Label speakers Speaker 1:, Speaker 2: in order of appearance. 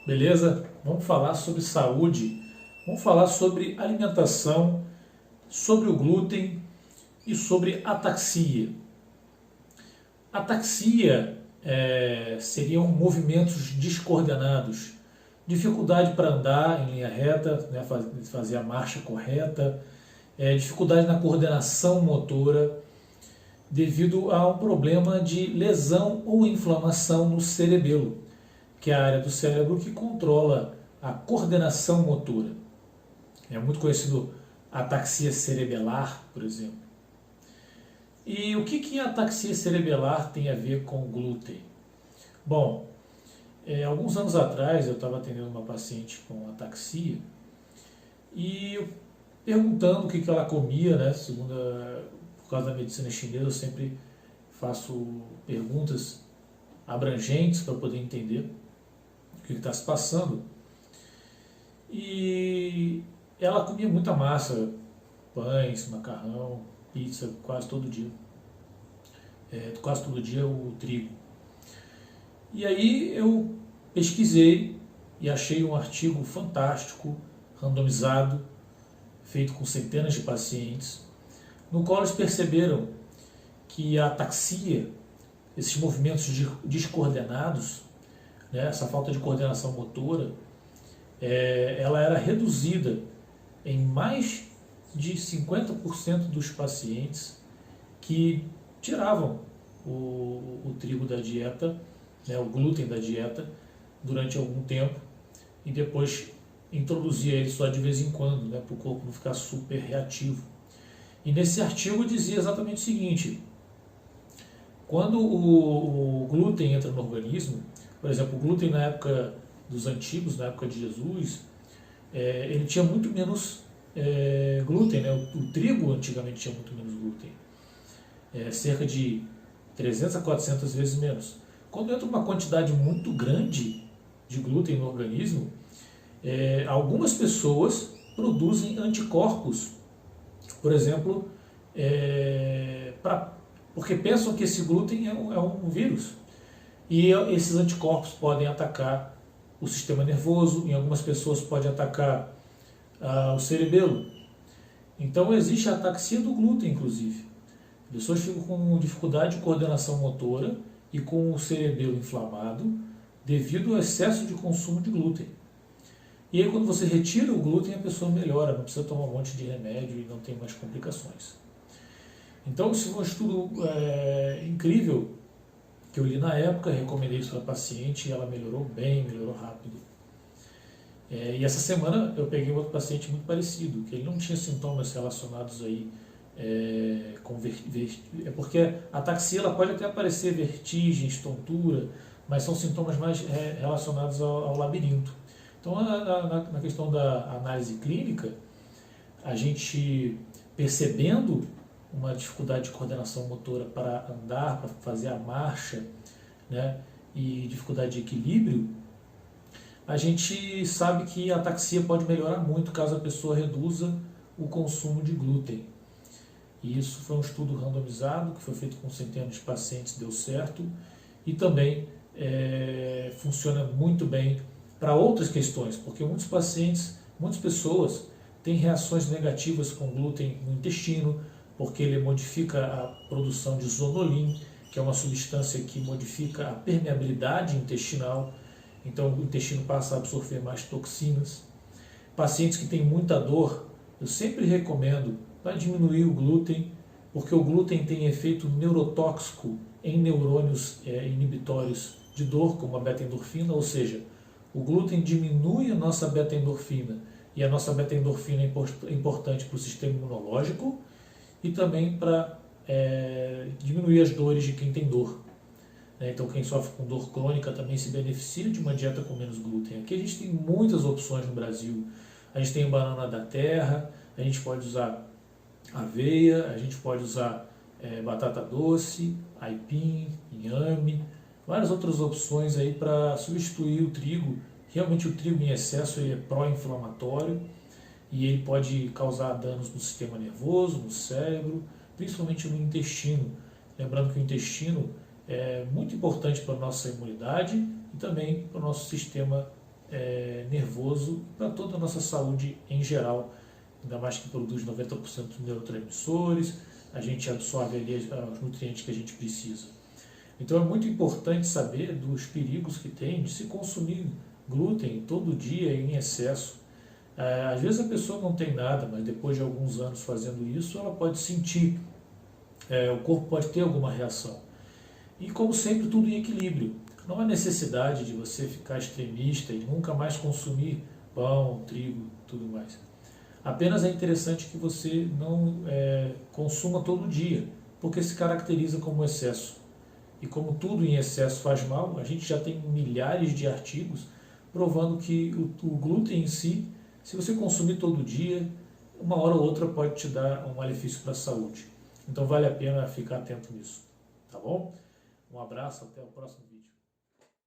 Speaker 1: Beleza? Vamos falar sobre saúde, vamos falar sobre alimentação, sobre o glúten e sobre ataxia. Ataxia seriam movimentos descoordenados, dificuldade para andar em linha reta, né, fazer a marcha correta, dificuldade na coordenação motora, devido a um problema de lesão ou inflamação no cerebelo, que é a área do cérebro que controla a coordenação motora. É muito conhecido a ataxia cerebelar, por exemplo. E o que a ataxia cerebelar tem a ver com glúten? Bom, alguns anos atrás eu estava atendendo uma paciente com ataxia e perguntando o que ela comia, né? Por causa da medicina chinesa, eu sempre faço perguntas abrangentes para poder entender o que está se passando. E ela comia muita massa, pães, macarrão, pizza, quase todo dia. Quase todo dia o trigo. E aí eu pesquisei e achei um artigo fantástico, randomizado, feito com centenas de pacientes, no qual eles perceberam que a ataxia, esses movimentos descoordenados, né, essa falta de coordenação motora, ela era reduzida em mais de 50% dos pacientes que tiravam o trigo da dieta, né, o glúten da dieta, durante algum tempo e depois introduzia ele só de vez em quando, né, para o corpo não ficar super reativo. E nesse artigo dizia exatamente o seguinte: quando o glúten entra no organismo, por exemplo, o glúten na época dos antigos, na época de Jesus, ele tinha muito menos glúten, né? O trigo antigamente tinha muito menos glúten, cerca de 300 a 400 vezes menos. Quando entra uma quantidade muito grande de glúten no organismo, algumas pessoas produzem anticorpos, por exemplo, porque pensam que esse glúten é um vírus. E esses anticorpos podem atacar o sistema nervoso, em algumas pessoas pode atacar o cerebelo. Então existe a ataxia do glúten, inclusive. Pessoas ficam com dificuldade de coordenação motora e com o cerebelo inflamado devido ao excesso de consumo de glúten. E aí quando você retira o glúten, a pessoa melhora, não precisa tomar um monte de remédio e não tem mais complicações. Então esse foi um estudo incrível que eu li na época, recomendei isso para a paciente e ela melhorou bem, melhorou rápido. E essa semana eu peguei outro paciente muito parecido, que ele não tinha sintomas relacionados aí com porque a ataxia ela pode até aparecer vertigens, tontura, mas são sintomas mais relacionados ao labirinto. Então na questão da análise clínica, a gente percebendo uma dificuldade de coordenação motora para andar, para fazer a marcha, né, e dificuldade de equilíbrio, a gente sabe que a ataxia pode melhorar muito caso a pessoa reduza o consumo de glúten. E isso foi um estudo randomizado, que foi feito com centenas de pacientes, deu certo, e também funciona muito bem para outras questões, porque muitos pacientes, muitas pessoas têm reações negativas com glúten no intestino, porque ele modifica a produção de zonulin, que é uma substância que modifica a permeabilidade intestinal, então o intestino passa a absorver mais toxinas. Pacientes que têm muita dor, eu sempre recomendo para diminuir o glúten, porque o glúten tem efeito neurotóxico em neurônios inibitórios de dor, como a beta-endorfina, ou seja, o glúten diminui a nossa beta-endorfina, e a nossa beta-endorfina é importante para o sistema imunológico e também para diminuir as dores de quem tem dor. Então quem sofre com dor crônica também se beneficia de uma dieta com menos glúten. Aqui a gente tem muitas opções no Brasil. A gente tem banana da terra, a gente pode usar aveia, a gente pode usar batata doce, aipim, inhame, várias outras opções aí para substituir o trigo. Realmente o trigo em excesso ele é pró-inflamatório e ele pode causar danos no sistema nervoso, no cérebro, principalmente no intestino. Lembrando que o intestino é muito importante para a nossa imunidade e também para o nosso sistema nervoso, para toda a nossa saúde em geral, ainda mais que produz 90% dos neurotransmissores, a gente absorve ali os nutrientes que a gente precisa. Então é muito importante saber dos perigos que tem de se consumir glúten todo dia em excesso. Às vezes a pessoa não tem nada, mas depois de alguns anos fazendo isso, ela pode sentir, o corpo pode ter alguma reação. E como sempre, tudo em equilíbrio. Não há necessidade de você ficar extremista e nunca mais consumir pão, trigo, tudo mais. Apenas é interessante que você não consuma todo dia, porque se caracteriza como excesso. E como tudo em excesso faz mal, a gente já tem milhares de artigos provando que o glúten em si, se você consumir todo dia, uma hora ou outra pode te dar um malefício para a saúde. Então vale a pena ficar atento nisso. Tá bom? Um abraço, até o próximo vídeo.